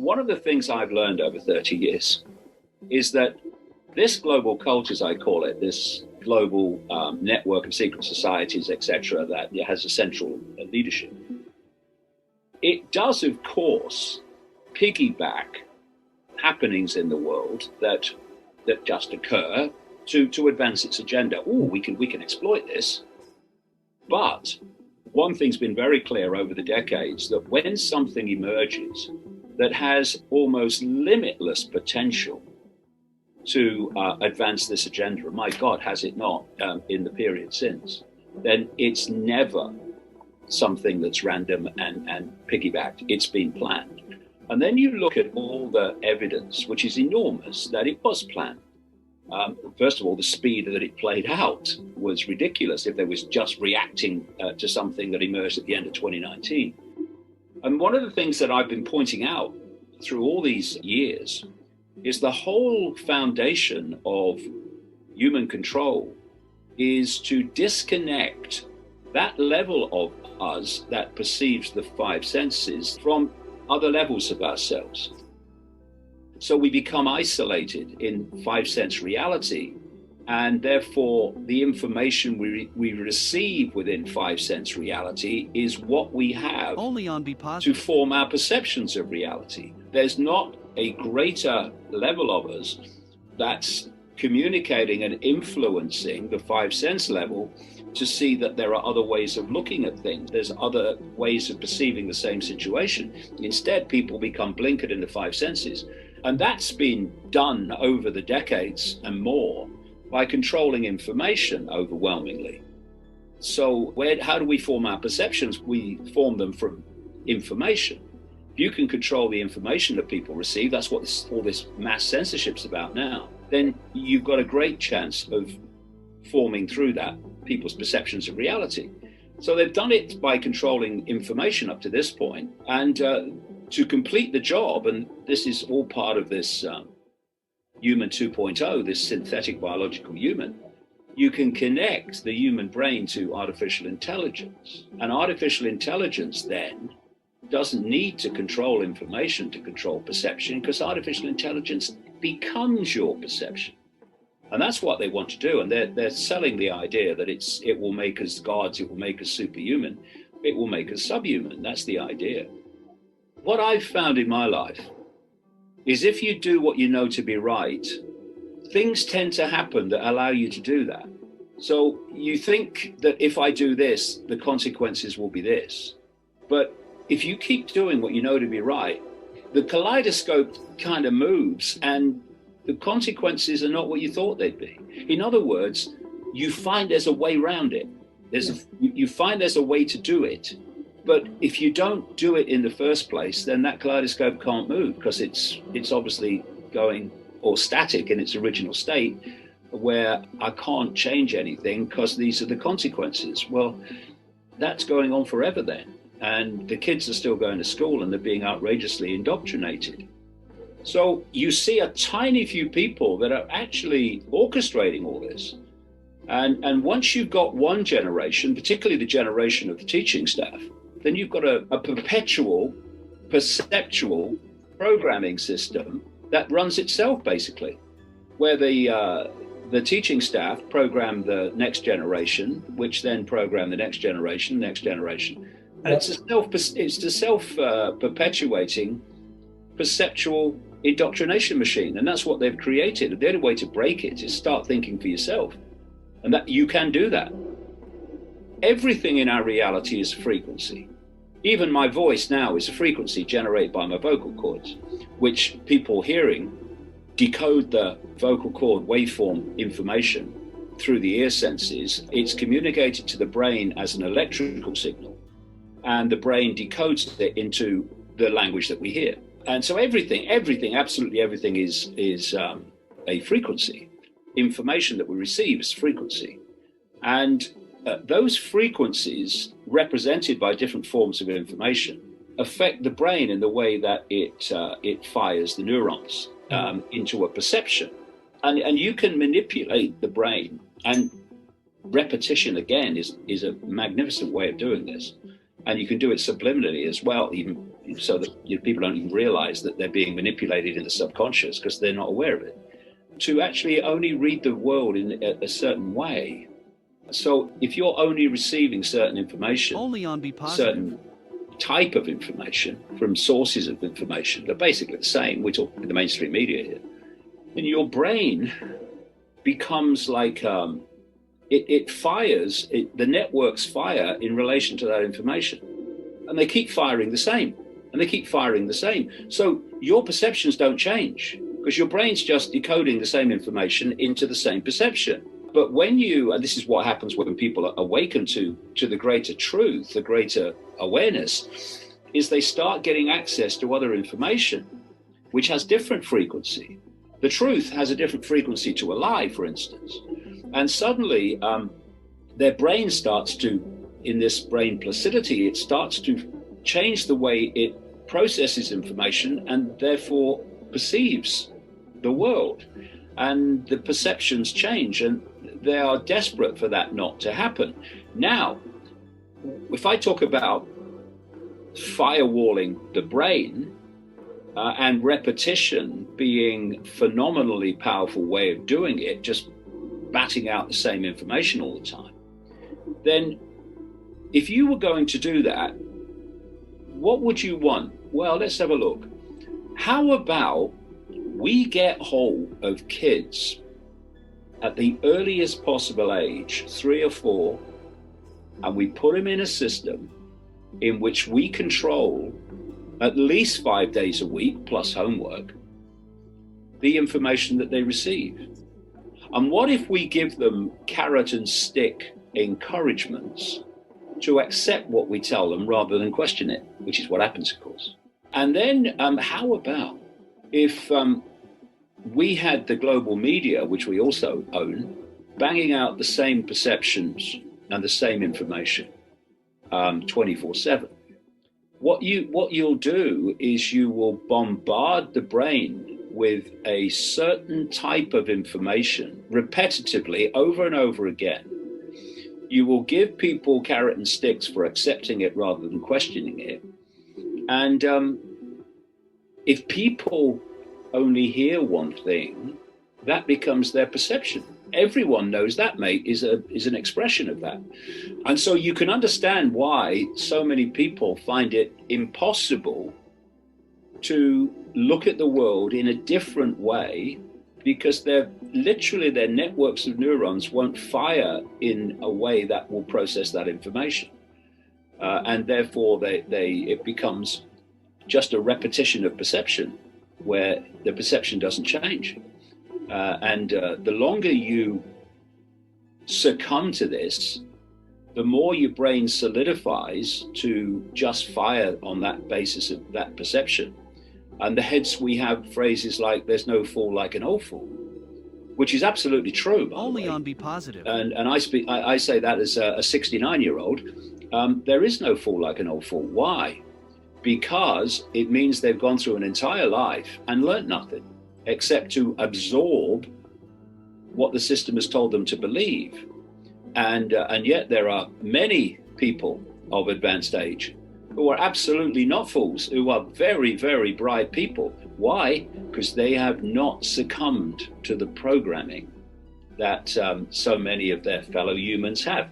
one of the things I've learned over 30 years is that this global cult, as I call it, this global network of secret societies, etc., that has a central leadership, it does, of course, piggyback happenings in the world that just occur to advance its agenda. Oh, we can exploit this. But one thing's been very clear over the decades, that when something emerges that has almost limitless potential to advance this agenda, and my God, has it not in the period since, then it's never something that's random and piggybacked. It's been planned. And then you look at all the evidence, which is enormous, that it was planned. First of all, the speed that it played out was ridiculous if they was just reacting to something that emerged at the end of 2019. And one of the things that I've been pointing out through all these years is the whole foundation of human control is to disconnect that level of us that perceives the five senses from other levels of ourselves. So we become isolated in five sense reality, and therefore the information we receive within five sense reality is what we have only on Be Positive to form our perceptions of reality. There's not a greater level of us that's communicating and influencing the five sense level to see that there are other ways of looking at things. There's other ways of perceiving the same situation. Instead, people become blinkered in the five senses. And that's been done over the decades and more by controlling information overwhelmingly. So how do we form our perceptions? We form them from information. If you can control the information that people receive, that's what all this mass censorship's about now, then you've got a great chance of forming through that people's perceptions of reality. So they've done it by controlling information up to this point, and to complete the job, and this is all part of this human 2.0, this synthetic biological human, you can connect the human brain to artificial intelligence. And artificial intelligence then doesn't need to control information to control perception, because artificial intelligence becomes your perception. And that's what they want to do. And they're selling the idea that it will make us gods, it will make us superhuman, it will make us subhuman. That's the idea. What I've found in my life is if you do what you know to be right, things tend to happen that allow you to do that. So you think that if I do this, the consequences will be this. But if you keep doing what you know to be right, the kaleidoscope kind of moves and the consequences are not what you thought they'd be. In other words, you find there's a way around it. You find there's a way to do it. But if you don't do it in the first place, then that kaleidoscope can't move, because it's obviously going or static in its original state, where I can't change anything because these are the consequences. Well, that's going on forever then. And the kids are still going to school and they're being outrageously indoctrinated. So you see a tiny few people that are actually orchestrating all this. And once you've got one generation, particularly the generation of the teaching staff, then you've got a perpetual, perceptual programming system that runs itself, basically, where the teaching staff program the next generation, which then program the next generation. And it's a self-perpetuating perceptual indoctrination machine. And that's what they've created. The only way to break it is start thinking for yourself. And that you can do that. Everything in our reality is frequency. Even my voice now is a frequency generated by my vocal cords, which people hearing decode the vocal cord waveform information through the ear senses. It's communicated to the brain as an electrical signal, and the brain decodes it into the language that we hear. And so everything, absolutely everything is a frequency. Information that we receive is frequency. And those frequencies, represented by different forms of information, affect the brain in the way that it fires the neurons into a perception. And you can manipulate the brain. And repetition, again, is a magnificent way of doing this. And you can do it subliminally as well, even so that people don't even realize that they're being manipulated in the subconscious because they're not aware of it, to actually only read the world in a certain way. So if you're only receiving certain information, only on Be Positive, certain type of information from sources of information, they're basically the same. We're talking the mainstream media here. And your brain becomes like, it fires, the networks fire in relation to that information. And they keep firing the same, and they keep firing the same. So your perceptions don't change because your brain's just decoding the same information into the same perception. But when you, and this is what happens when people awaken to the greater truth, the greater awareness, is they start getting access to other information, which has different frequency. The truth has a different frequency to a lie, for instance. And suddenly their brain starts to, in this brain placidity, it starts to change the way it processes information and therefore perceives the world. And the perceptions change, and they are desperate for that not to happen. Now, if I talk about firewalling the brain and repetition being a phenomenally powerful way of doing it, just batting out the same information all the time, then if you were going to do that, what would you want? Well, let's have a look. How about we get hold of kids at the earliest possible age, 3 or 4, and we put them in a system in which we control at least 5 days a week, plus homework, the information that they receive? And what if we give them carrot and stick encouragements to accept what we tell them rather than question it, which is what happens, of course. And then how about if we had the global media, which we also own, banging out the same perceptions and the same information 24/7? What you'll do is you will bombard the brain with a certain type of information repetitively over and over again. You will give people carrot and sticks for accepting it rather than questioning it. And if people only hear one thing, that becomes their perception. Everyone knows that, mate, is an expression of that. And so you can understand why so many people find it impossible to look at the world in a different way, because their networks of neurons won't fire in a way that will process that information. And therefore it becomes just a repetition of perception where the perception doesn't change. And the longer you succumb to this, the more your brain solidifies to just fire on that basis of that perception. And hence we have phrases like, there's no fool like an old fool, which is absolutely true, by only the way. on Be Positive. And I say that as a 69-year-old. There is no fool like an old fool. Why? Because it means they've gone through an entire life and learnt nothing except to absorb what the system has told them to believe. And yet there are many people of advanced age who are absolutely not fools, who are very, very bright people. Why? Because they have not succumbed to the programming that so many of their fellow humans have.